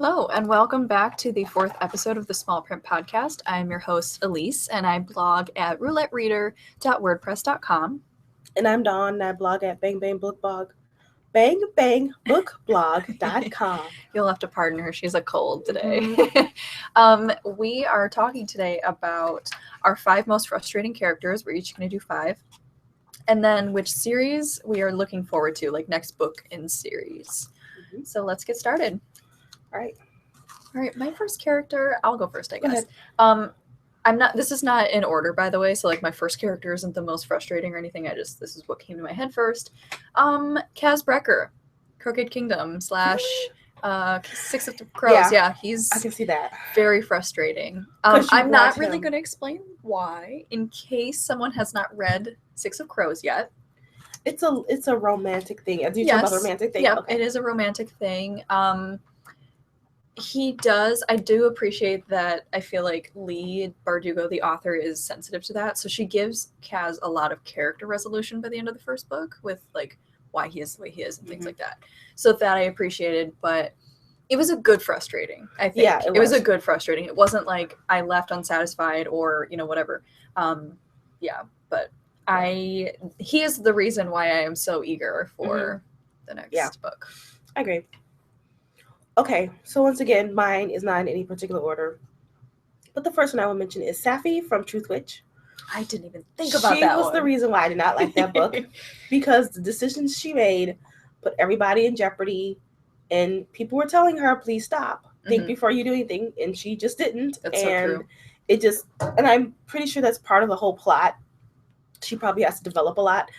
Hello, and welcome back to the fourth episode of the Small Print Podcast. I'm your host, Elise, and I blog at roulettereader.wordpress.com. And I'm Dawn, and I blog at bangbookblog.com. You'll have to pardon her, she's a cold today. We are talking today about our 5 most frustrating characters. We're each going to do 5. And then which series we are looking forward to, like next book in series. So let's get started. All right, my first character, I'll go first, I guess. Go ahead. This is not in order, by the way, so like my first character isn't the most frustrating or anything. This is what came to my head first. Kaz Brekker, Crooked Kingdom / Six of Crows. Yeah, I can see that. Very frustrating. I'm not really going to explain why, in case someone has not read Six of Crows yet. It's a romantic thing. Do you talk about a romantic thing? Yeah, okay. It is a romantic thing. I do appreciate that. I feel like Leigh Bardugo, the author, is sensitive to that. So she gives Kaz a lot of character resolution by the end of the first book with like why he is the way he is and things like that. So that I appreciated, but it was a good frustrating, I think. Yeah, it was a good frustrating. It wasn't like I left unsatisfied or, whatever. But he is the reason why I am so eager for the next book. I agree. Okay, so once again, mine is not in any particular order. But the first one I will mention is Safi from Truth Witch. I didn't even think about that one. She was the reason why I did not like that book. Because the decisions she made put everybody in jeopardy. And people were telling her, please stop. Think before you do anything. And she just didn't. That's so true. And I'm pretty sure that's part of the whole plot. She probably has to develop a lot.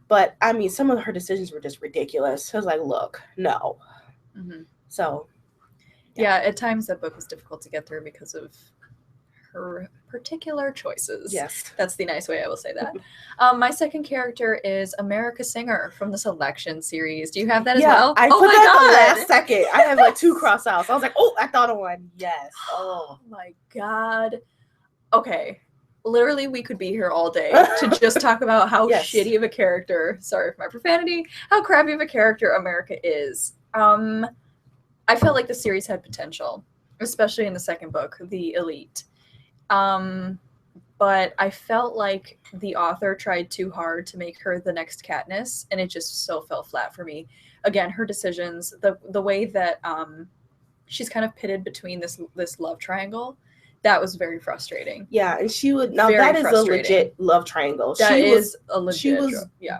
But, I mean, some of her decisions were just ridiculous. I was like, look, no. So, yeah, at times that book was difficult to get through because of her particular choices. Yes. That's the nice way I will say that. My second character is America Singer from the Selection series. Do you have that as well? I put that the last second. I have like 2 cross outs. I was like, oh, I thought of one. Yes. Oh my God. Okay. Literally, we could be here all day to just talk about how shitty of a character, sorry for my profanity, how crappy of a character America is. I felt like the series had potential, especially in the second book, The Elite. But I felt like the author tried too hard to make her the next Katniss, and it just so fell flat for me. Again, her decisions, the way that she's kind of pitted between this love triangle, that was very frustrating. Yeah, and that is a legit love triangle. She was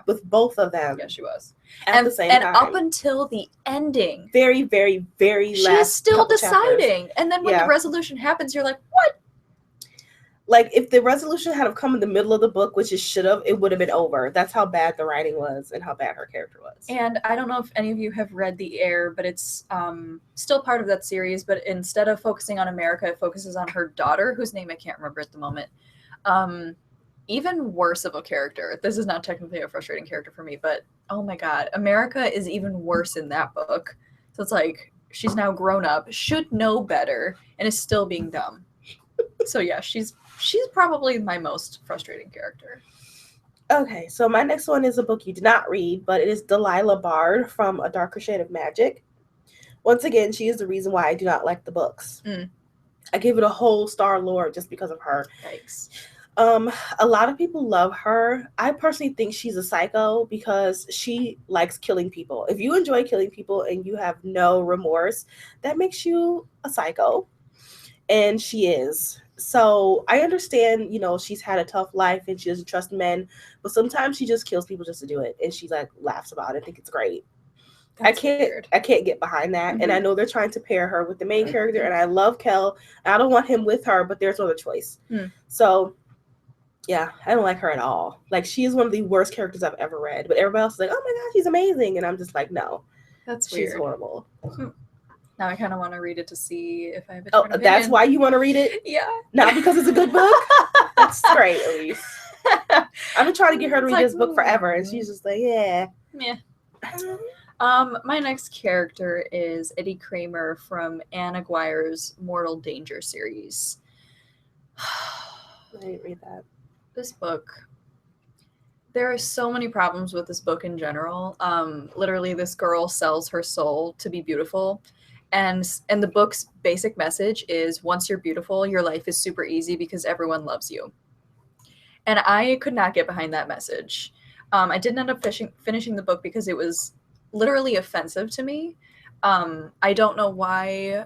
with both of them. Yeah, she was. At the same time. And up until the ending. Very, very, very last She's still deciding. Chapters. And then when the resolution happens, you're like, what? Like, if the resolution had come in the middle of the book, which it should have, it would have been over. That's how bad the writing was and how bad her character was. And I don't know if any of you have read The Heir, but it's still part of that series. But instead of focusing on America, it focuses on her daughter, whose name I can't remember at the moment. Even worse of a character. This is not technically a frustrating character for me, but oh my God, America is even worse in that book. So it's like, she's now grown up, should know better, and is still being dumb. So yeah, she's probably my most frustrating character. Okay, so my next one is a book you did not read, but it is Delilah Bard from A Darker Shade of Magic. Once again, she is the reason why I do not like the books. I give it a whole Star-Lord just because of her. Yikes. A lot of people love her. I personally think she's a psycho because she likes killing people. If you enjoy killing people and you have no remorse, that makes you a psycho. And she is. So I understand, she's had a tough life and she doesn't trust men, but sometimes she just kills people just to do it. And she like laughs about it. I think it's great. I can't get behind that. And I know they're trying to pair her with the main character, and I love Kel. I don't want him with her, but there's no other choice. So yeah, I don't like her at all. Like, she is one of the worst characters I've ever read, but everybody else is like, oh my God, she's amazing. And I'm just like, no, that's weird. She's horrible. Now I kind of want to read it to see if I have a different opinion. That's why you want to read it? Yeah. Not because it's a good book? That's great, Elise. I've been trying to get her to read this book forever, and she's just like, yeah. My next character is Eddie Kramer from Anne Aguirre's Mortal Danger series. I didn't read that. This book, there are so many problems with this book in general. Literally, this girl sells her soul to be beautiful, And the book's basic message is once you're beautiful, your life is super easy because everyone loves you. And I could not get behind that message. I didn't end up finishing the book because it was literally offensive to me. I don't know why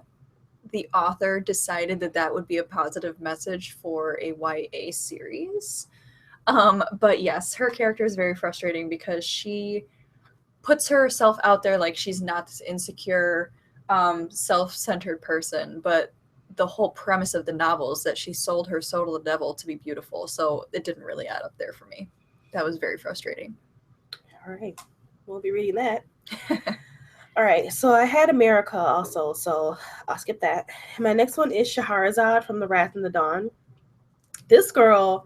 the author decided that that would be a positive message for a YA series. But yes, her character is very frustrating because she puts herself out there like she's not this insecure, self-centered person, but the whole premise of the novel is that she sold her soul to the devil to be beautiful, so it didn't really add up there for me. That was very frustrating. All right, we'll be reading that. All right, so I had America also, so I'll skip that. My next one is Shahrazad from The Wrath and the Dawn. This girl,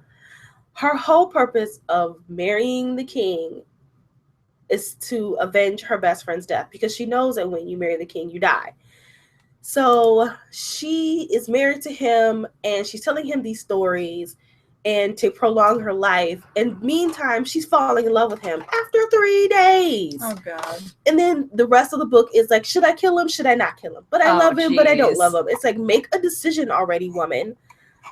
her whole purpose of marrying the king is to avenge her best friend's death, because she knows that when you marry the king, you die. So she is married to him, and she's telling him these stories and to prolong her life. And meantime, she's falling in love with him after 3 days. Oh God. And then the rest of the book is like, should I kill him? Should I not kill him? But I love him, but I don't love him. It's like, make a decision already, woman.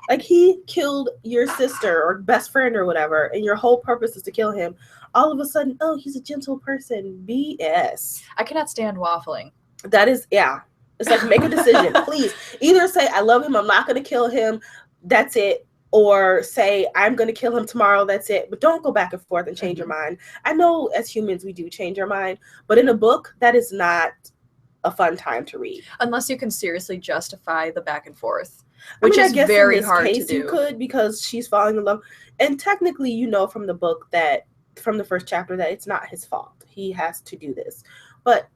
Like, he killed your sister or best friend or whatever, and your whole purpose is to kill him. All of a sudden, oh, he's a gentle person. BS. I cannot stand waffling. That is, yeah. It's like, make a decision, please. Either say, I love him, I'm not going to kill him, that's it. Or say, I'm going to kill him tomorrow, that's it. But don't go back and forth and change your mind. I know as humans we do change our mind, but in a book, that is not a fun time to read. Unless you can seriously justify the back and forth, which is very hard to do. You could, because she's falling in love. And technically, you know from the book that, from the first chapter, that it's not his fault. He has to do this. But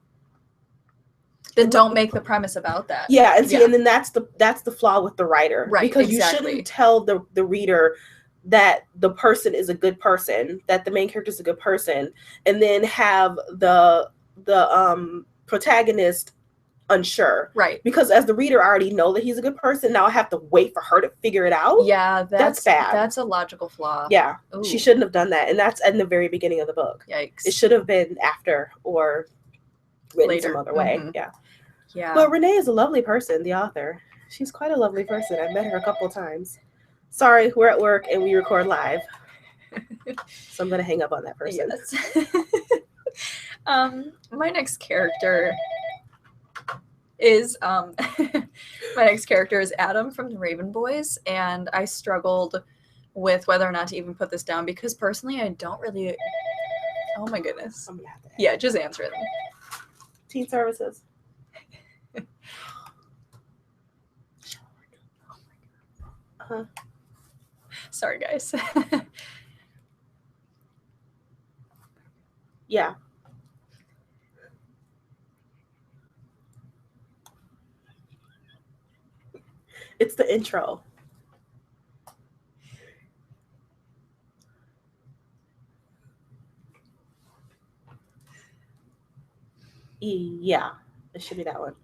then don't make the premise about that. Yeah, and see, and then that's the flaw with the writer, right? Because exactly. You shouldn't tell the reader that the person is a good person, that the main character is a good person, and then have the protagonist unsure, right? Because as the reader, I already know that he's a good person. Now I have to wait for her to figure it out. Yeah, that's bad. That's a logical flaw. Yeah. Ooh. She shouldn't have done that, and that's in the very beginning of the book. Yikes! It should have been after or written later some other way. Mm-hmm. Yeah. Yeah. But Renee is a lovely person, the author. She's quite a lovely person. I've met her a couple of times. Sorry, we're at work and we record live. So I'm going to hang up on that person. Yes. My next character is Adam from the Raven Boys, and I struggled with whether or not to even put this down because personally I don't really. Oh my goodness. I'm gonna have to yeah, just answer it. Teen services. Sorry, guys. Yeah. It's the intro. Yeah, it should be that one.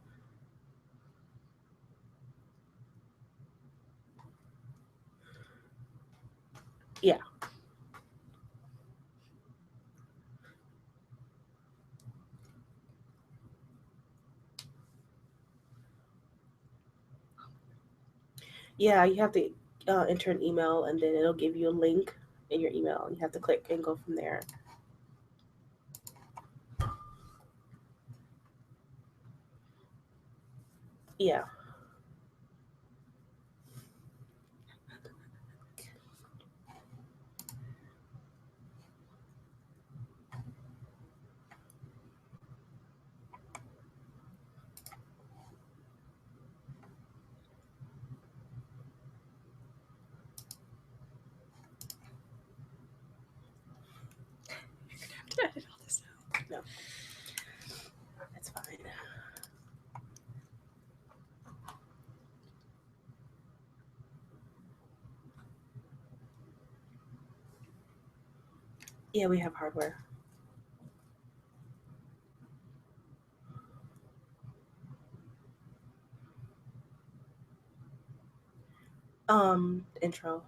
Yeah. Yeah, you have to enter an email, and then it'll give you a link in your email. You have to click and go from there. Yeah. Edit all this out. No. That's fine. Yeah, we have hardware. Intro.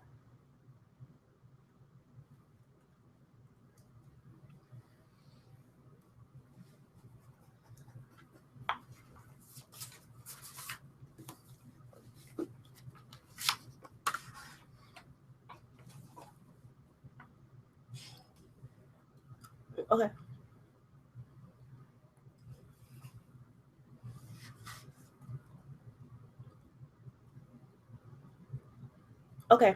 Okay. Okay.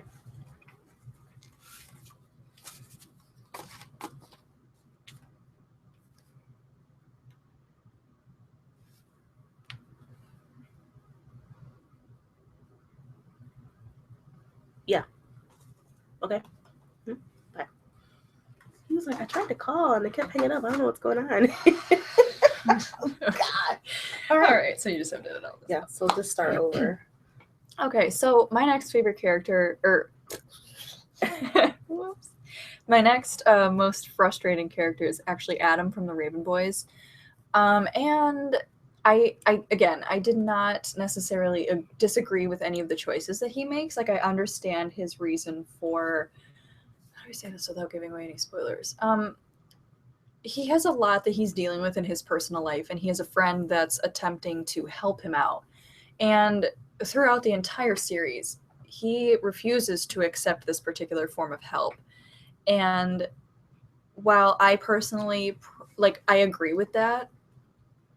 Yeah. Okay. Hmm. Bye. He was like, I tried to call and they kept hanging up. I don't know what's going on. Oh, God. All All right. right, so you just have to edit all this. Yeah. So just start over. Okay, so my next favorite character, whoops. My next most frustrating character is actually Adam from the Raven Boys. And I again, I did not necessarily disagree with any of the choices that he makes. Like, I understand his reason for, how do I say this without giving away any spoilers? He has a lot that he's dealing with in his personal life, and he has a friend that's attempting to help him out. And throughout the entire series, he refuses to accept this particular form of help. And while I personally, like, I agree with that,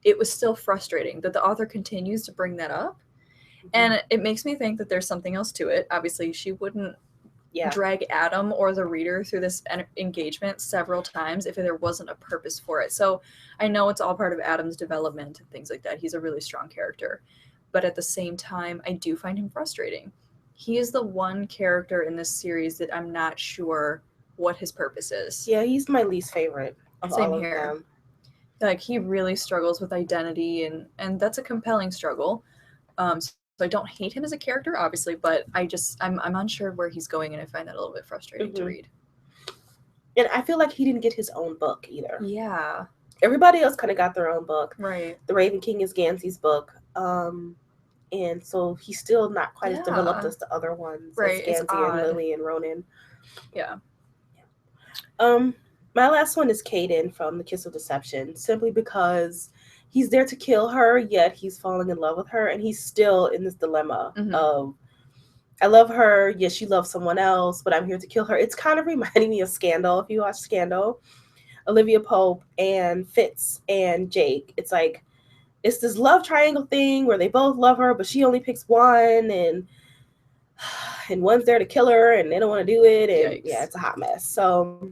it was still frustrating that the author continues to bring that up. And it makes me think that there's something else to it. Obviously, she wouldn't drag Adam or the reader through this engagement several times if there wasn't a purpose for it. So I know it's all part of Adam's development and things like that. He's a really strong character. But at the same time, I do find him frustrating. He is the one character in this series that I'm not sure what his purpose is. Yeah, he's my least favorite of Same all of here. them. Like, he really struggles with identity, and that's a compelling struggle. So I don't hate him as a character, obviously, but I'm unsure where he's going, and I find that a little bit frustrating to read. And I feel like he didn't get his own book either. Yeah. Everybody else kind of got their own book. Right. The Raven King is Gansey's book. And so he's still not quite as developed as the other ones. Right. As Gansey and Lily and Ronan. Yeah. My last one is Caden from The Kiss of Deception, simply because he's there to kill her, yet he's falling in love with her, and he's still in this dilemma of, I love her, yet she loves someone else, but I'm here to kill her. It's kind of reminding me of Scandal, if you watch Scandal. Olivia Pope and Fitz and Jake. It's like, it's this love triangle thing where they both love her, but she only picks one, and one's there to kill her, and they don't want to do it, and yeah, it's a hot mess. So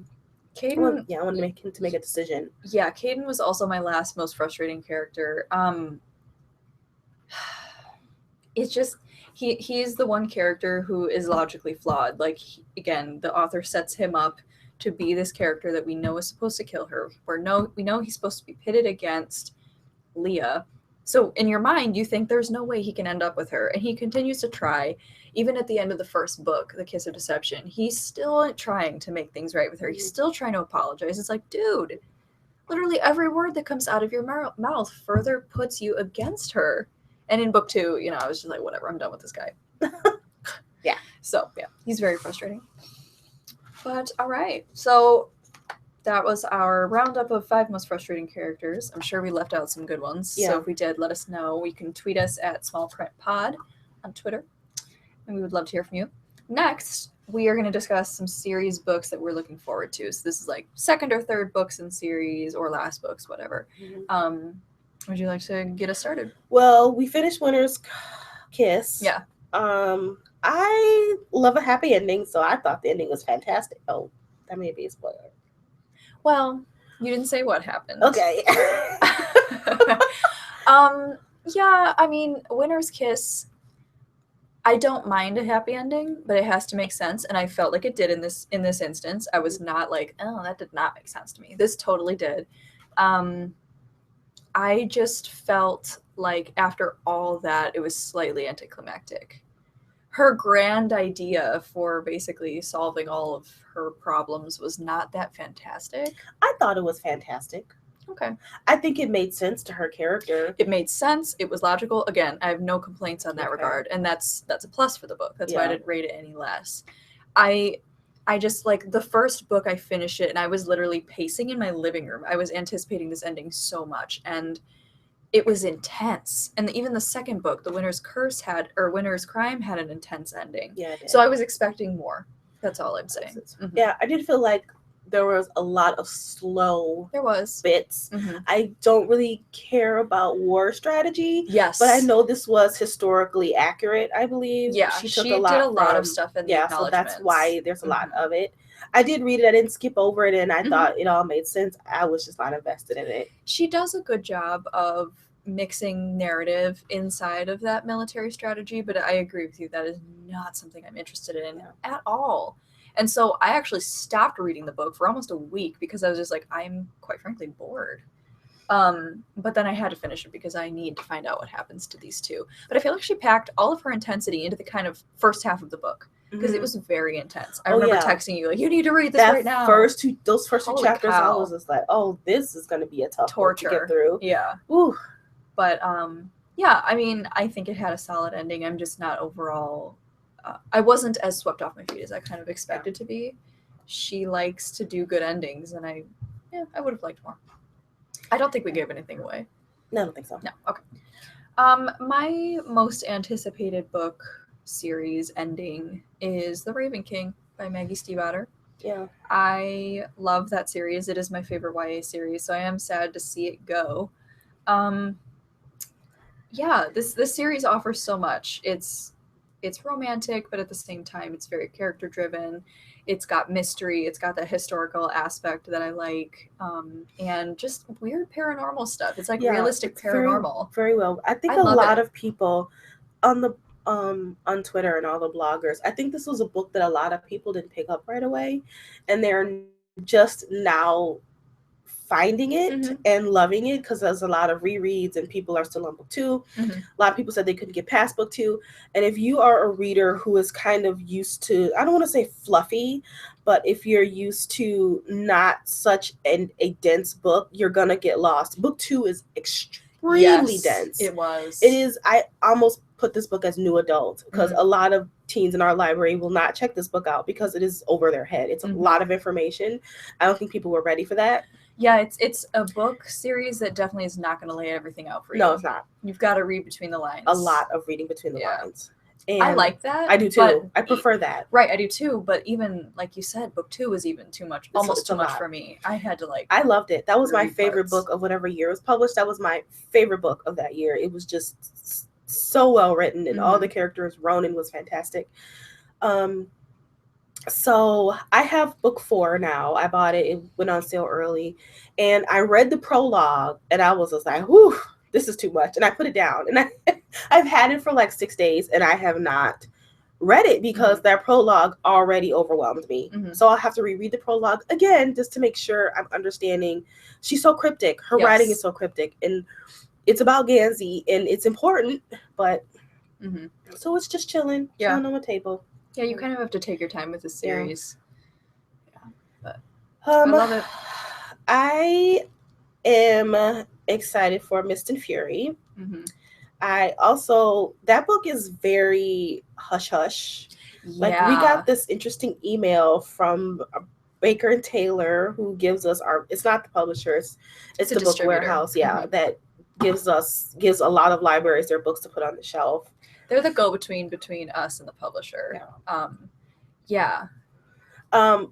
Caden, I wanted to make him to make a decision. Yeah, Caden was also my last most frustrating character. It's just he's the one character who is logically flawed. Like, again, the author sets him up to be this character that we know is supposed to kill her. We know he's supposed to be pitted against Leah. So in your mind, you think there's no way he can end up with her, and he continues to try. Even at the end of the first book, The Kiss of Deception, he's still trying to make things right with her. He's still trying to apologize. It's like, dude, literally every word that comes out of your mouth further puts you against her. And in book 2, I was just like, whatever, I'm done with this guy. Yeah. So, yeah, he's very frustrating. But, all right. So that was our roundup of 5 most frustrating characters. I'm sure we left out some good ones. Yeah. So if we did, let us know. You can tweet us at smallprintpod on Twitter, and we would love to hear from you. Next, we are going to discuss some series books that we're looking forward to. So this is like second or third books in series, or last books, whatever. Would you like to get us started? Well, we finished Winter's Kiss. Yeah. I love a happy ending, so I thought the ending was fantastic. Oh, that may be a spoiler. Well, you didn't say what happened. Okay. Yeah, I mean, Winter's Kiss, I don't mind a happy ending, but it has to make sense, and I felt like it did in this instance. I was not like, oh, that did not make sense to me. This totally did. I just felt like after all that, it was slightly anticlimactic. Her grand idea for basically solving all of her problems was not that fantastic. I thought it was fantastic. Okay. I think it made sense to her character. It made sense. It was logical. Again, I have no complaints on that regard, and that's a plus for the book. That's why I didn't rate it any less. I just, like, the first book, I finished it, and I was literally pacing in my living room. I was anticipating this ending so much, and it was intense. And even the second book, The Winter's Winter's Crime, had an intense ending. Yeah, it did. So I was expecting more. That's all I'm saying. Yeah, I did feel like there was a lot of slow There was. bits. Mhm. I don't really care about war strategy, Yes. but I know this was historically accurate, I believe. Yeah, She took she a lot did a lot of from- stuff in the yeah, so that's why there's a lot Mhm. of it. I did read it. I didn't skip over it, and I Mhm. thought it all made sense. I was just not invested in it. She does a good job of mixing narrative inside of that military strategy, but I agree with you, that is not something I'm interested in Yeah. at all. And so I actually stopped reading the book for almost a week because I was just like, I'm quite frankly bored. But then I had to finish it because I need to find out what happens to these two. But I feel like she packed all of her intensity into the kind of first half of the book because it Mhm. was very intense. I Oh, remember yeah. texting you like, you need to read this That right now. those first two Holy chapters, I cow. was just like, oh, this is going to be a tough book to Torture. get through. Yeah. Ooh. But yeah, I mean, I think it had a solid ending. I'm just not overall. I wasn't as swept off my feet as I kind of expected to be. She likes to do good endings, and I would have liked more. I don't think we gave anything away. No, I don't think so. No. Okay. My most anticipated book series ending is The Raven King by Maggie Stiefvater. Yeah. I love that series. It is my favorite YA series, so I am sad to see it go. Yeah, this series offers so much. It's romantic, but at the same time, it's very character driven. It's got mystery. It's got that historical aspect that I like, and just weird paranormal stuff. It's like realistic paranormal. Very well. I think I a love lot it. of people on the on Twitter and all the bloggers, I think this was a book that a lot of people didn't pick up right away, and they're just now finding it Mhm. and loving it because there's a lot of rereads and people are still on book 2. Mhm. A lot of people said they couldn't get past book 2. And if you are a reader who is kind of used to, I don't want to say fluffy, but if you're used to not such a dense book, you're gonna get lost. Book 2 is extremely dense. It was. It is. I almost put this book as new adult because Mhm. a lot of teens in our library will not check this book out because it is over their head. It's a Mhm. lot of information. I don't think people were ready for that. Yeah, it's a book series that definitely is not going to lay everything out for you. No, it's not. You've got to read between the lines. A lot of reading between the lines. And I like that. I do too. I prefer that. Right, I do too. But even like you said, book 2 was even too much, almost it's too a much lot. for me. I had to like. I loved it. That was my read favorite parts. book of whatever year it was published. That was my favorite book of that year. It was just so well written, and all the characters. Ronan was fantastic. So I have book 4 now. I bought it. It went on sale early, and I read the prologue, and I was just like, "Whew, this is too much," and I put it down. And I've had it for like 6 days, and I have not read it because that prologue already overwhelmed me. So I'll have to reread the prologue again just to make sure I'm understanding. She's so cryptic. Her writing is so cryptic, and it's about Gansey, and it's important, but so it's just chilling on the table. Yeah, you kind of have to take your time with the series. Yeah, but I love it. I am excited for Mist and Fury. I also, that book is very hush hush. Like we got this interesting email from Baker and Taylor, who gives us it's not the publishers, it's the book warehouse, that gives a lot of libraries their books to put on the shelf. They're the go-between between us and the publisher.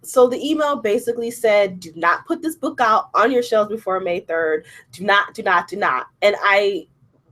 So the email basically said, do not put this book out on your shelves before May 3rd. Do not. And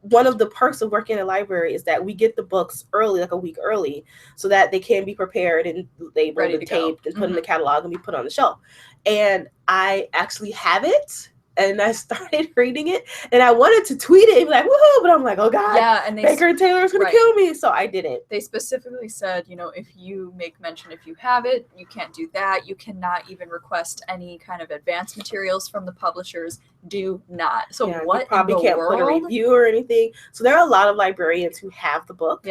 one of the perks of working in a library is that we get the books early, like a week early, so that they can be prepared and labeled and taped and put in the catalog and be put on the shelf. And I actually have it. And I started reading it, and I wanted to tweet it and be like, woohoo, but I'm like, oh God, and Baker and Taylor's going to kill me. So I didn't. They specifically said, if you make mention, if you have it, you can't do that. You cannot even request any kind of advanced materials from the publishers. Do not. So what? You probably in the can't world? put a review or anything. So there are a lot of librarians who have the book.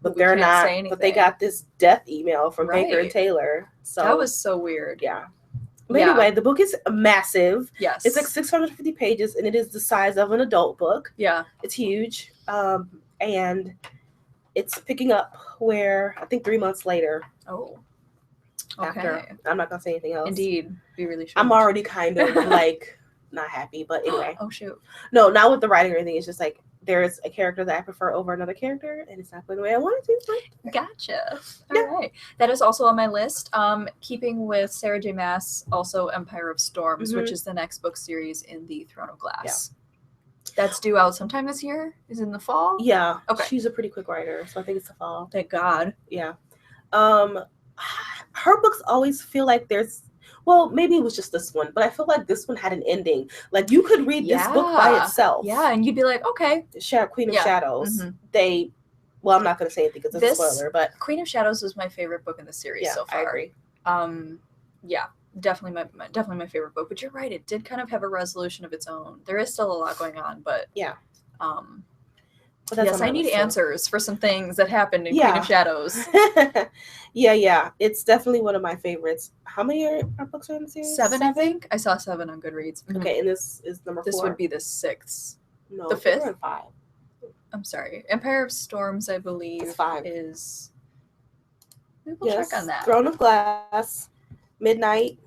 But they're not, but they got this death email from Baker and Taylor. So that was so weird. But anyway, the book is massive. Yes. It's like 650 pages, and it is the size of an adult book. It's huge. And it's picking up where, I think 3 months later. Oh. After. I'm not going to say anything else. Indeed. We really should. I'm already kind of like not happy, but anyway. Oh, shoot. No, not with the writing or anything. It's just like, there's a character that I prefer over another character, and it's not going the way I want it to. But Gotcha. All right. That is also on my list. Keeping with Sarah J. Maas, also Empire of Storms, which is the next book series in the Throne of Glass. That's due out sometime this year? Is it in the fall? Yeah. Okay. She's a pretty quick writer, so I think it's the fall. Thank God. Yeah. Her books always feel like there's, well, maybe it was just this one, but I feel like this one had an ending. Like you could read this book by itself. Yeah, and you'd be like, okay. Queen of Shadows. Well, I'm not going to say anything because it's a spoiler, but Queen of Shadows was my favorite book in the series so far. I agree. Yeah, definitely my favorite book. But you're right, it did kind of have a resolution of its own. There is still a lot going on, but but yes, I need answers for some things that happened in Queen of Shadows. Yeah. It's definitely one of my favorites. How many are books are in the series? 7, I think. I saw 7 on Goodreads. Okay, and this is number 4? This would be the 6th. No, the 5th? We're 5. I'm sorry. Empire of Storms, I believe, it's 5. is... We'll check on that. Throne of Glass, Midnight,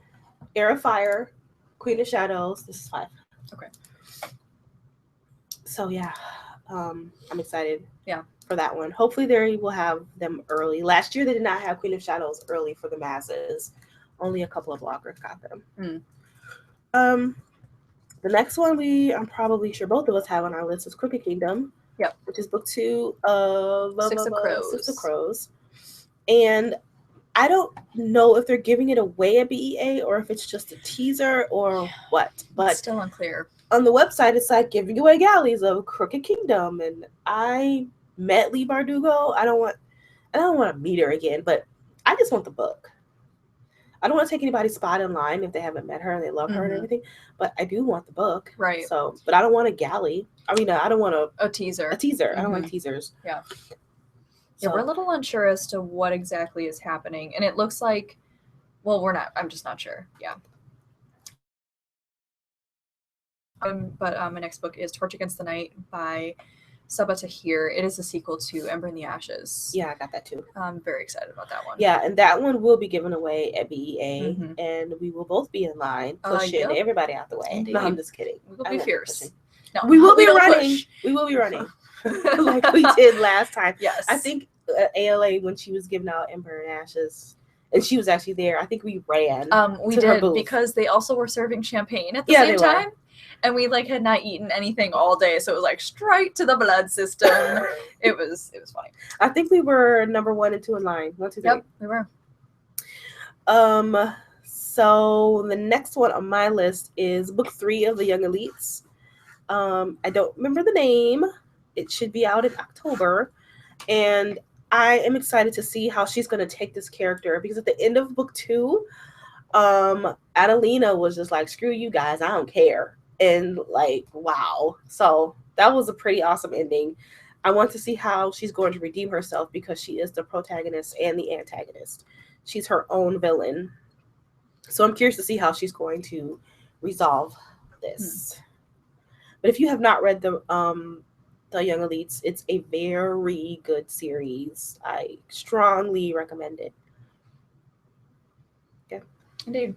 Heir of Fire, Queen of Shadows. This is 5. Okay. So, yeah. I'm excited for that one. Hopefully they will have them early. Last year they did not have Queen of Shadows early for the masses. Only a couple of bloggers got them. The next one I'm probably sure both of us have on our list is Crooked Kingdom. Yep. Which is book 2 of Six of Crows. And I don't know if they're giving it away at BEA or if it's just a teaser or what. But it's still unclear. On the website, it's like giving away galleys of Crooked Kingdom, and I met Leigh Bardugo. I don't want to meet her again, but I just want the book. I don't want to take anybody's spot in line if they haven't met her and they love her and everything, but I do want the book. Right. So, but I don't want a galley. I mean, I don't want a teaser. A teaser. I don't like teasers. Yeah. Yeah, we're a little unsure as to what exactly is happening, and it looks like, well, we're not. I'm just not sure. Yeah. But my next book is Torch Against the Night by Sabaa Tahir. It is a sequel to Ember in the Ashes. Yeah, I got that too. I'm very excited about that one. Yeah, and that one will be given away at BEA, and we will both be in line pushing everybody out the way. Indeed. No, I'm just kidding. We will be fierce. No, we will be running. We will be running like we did last time. Yes. I think ALA, when she was giving out Ember and Ashes, and she was actually there, I think we ran. We did, because they also were serving champagne at the same time. And we had not eaten anything all day, so it was straight to the blood system. It was funny. I think we were number 1 and 2 in line. 1, 2, 3. Yep, we were. So the next one on my list is book 3 of the Young Elites. I don't remember the name. It should be out in October, and I am excited to see how she's going to take this character, because at the end of book 2, Adelina was just like, "Screw you guys, I don't care." And wow. So that was a pretty awesome ending. I want to see how she's going to redeem herself, because she is the protagonist and the antagonist. She's her own villain. So I'm curious to see how she's going to resolve this. But if you have not read the Young Elites, it's a very good series. I strongly recommend it. Yeah. Indeed.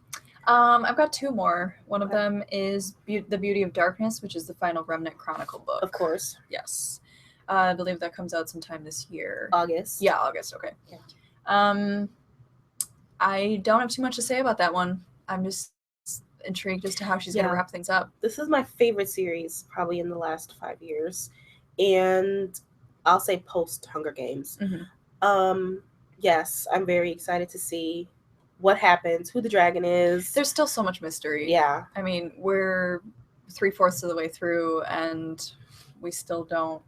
I've got 2 more. One of them is The Beauty of Darkness, which is the final Remnant Chronicle book. Of course. Yes. I believe that comes out sometime this year. August. Yeah, August. Okay. Yeah. I don't have too much to say about that one. I'm just intrigued as to how she's going to wrap things up. This is my favorite series probably in the last 5 years. And I'll say post Hunger Games. Yes, I'm very excited to see what happens, who the dragon is. There's still so much mystery. Yeah. I mean, we're 3/4 of the way through and we still don't,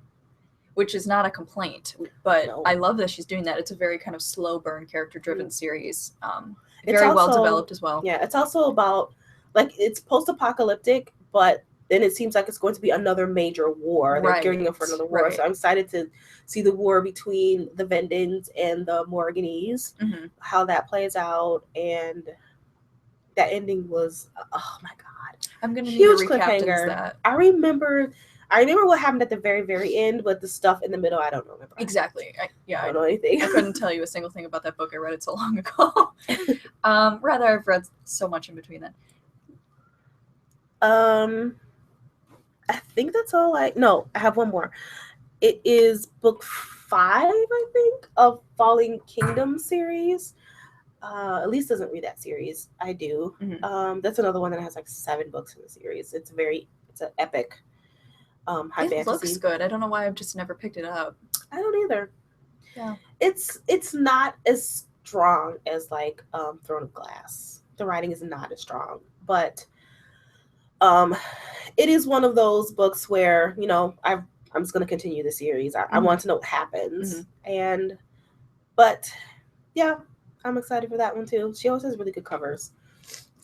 which is not a complaint, but no. I love that she's doing that. It's a very kind of slow burn, character driven series. Very well developed as well. Yeah, it's also about, it's post-apocalyptic, but then it seems like it's going to be another major war. They're gearing up for another war. Right. So I'm excited to see the war between the Vendans and the Morganese, how that plays out. And that ending was, oh my God. I'm going to need a recap that. I remember what happened at the very, very end, but the stuff in the middle, I don't remember. Exactly. I don't know anything. I couldn't tell you a single thing about that book. I read it so long ago. Rather, I've read so much in between then. I think that's all I have one more. It is book 5, I think, of Falling Kingdom series. Elise doesn't read that series. I do. Mhm. That's another one that has like 7 books in the series. It's an epic high It fantasy. looks good. I don't know why I've just never picked it up. I don't either. Yeah. It's not as strong as like Throne of Glass. The writing is not as strong, but it is one of those books where, you know, I'm just going to continue the series. I want to know what happens. But yeah, I'm excited for that one too. She always has really good covers.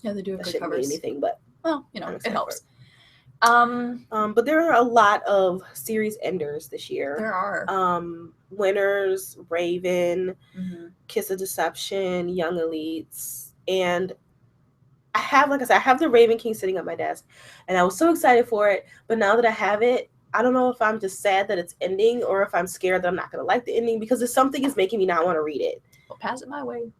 Yeah, they do have That good shouldn't mean covers. anything, but well, you know, I'm it excited helps. But there are a lot of series enders this year. There are. Winners, Raven, Mm-hmm. Kiss of Deception, Young Elites, and I have the Raven King sitting at my desk, and I was so excited for it. But now that I have it, I don't know if I'm just sad that it's ending or if I'm scared that I'm not going to like the ending because if something is making me not want to read it. Well, pass it my way.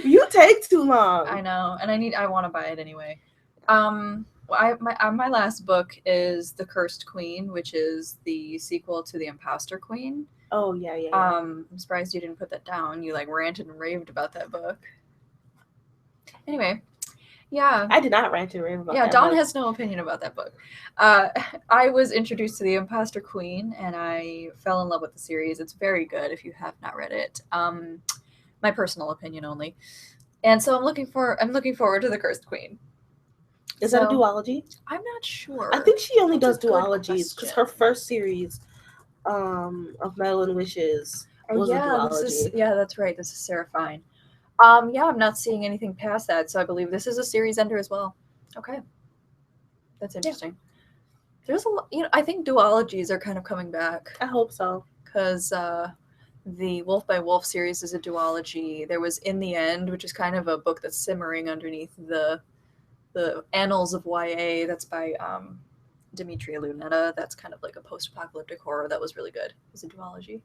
You take too long. I know, and I want to buy it anyway. My last book is The Cursed Queen, which is the sequel to The Imposter Queen. Oh yeah. I'm surprised you didn't put that down. You like ranted and raved about that book. Anyway, yeah. I did not rant and rave about that. Yeah, Dawn has no opinion about that book. I was introduced to The Imposter Queen, and I fell in love with the series. It's very good if you have not read it. My personal opinion only. And so I'm looking forward to The Cursed Queen. Is that a duology? I'm not sure. I think she only That's does duologies because her first series of Metal and Wishes was a duology. That's right. This is Sarah Fine. Yeah, I'm not seeing anything past that, so I believe this is a series ender as well. Okay. That's interesting. Yeah. There's a lot, I think duologies are kind of coming back. I hope so. Because the Wolf by Wolf series is a duology. There was In the End, which is kind of a book that's simmering underneath the annals of YA. That's by Demetria Lunetta. That's kind of like a post-apocalyptic horror that was really good. It's a duology.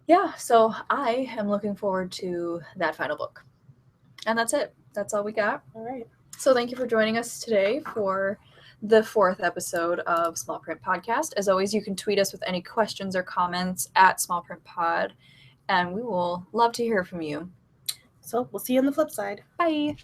Yeah, so I am looking forward to that final book. And that's it. That's all we got. All right. So thank you for joining us today for the 4th episode of Small Print Podcast. As always, you can tweet us with any questions or comments at Small Print Pod, and we will love to hear from you. So we'll see you on the flip side. Bye.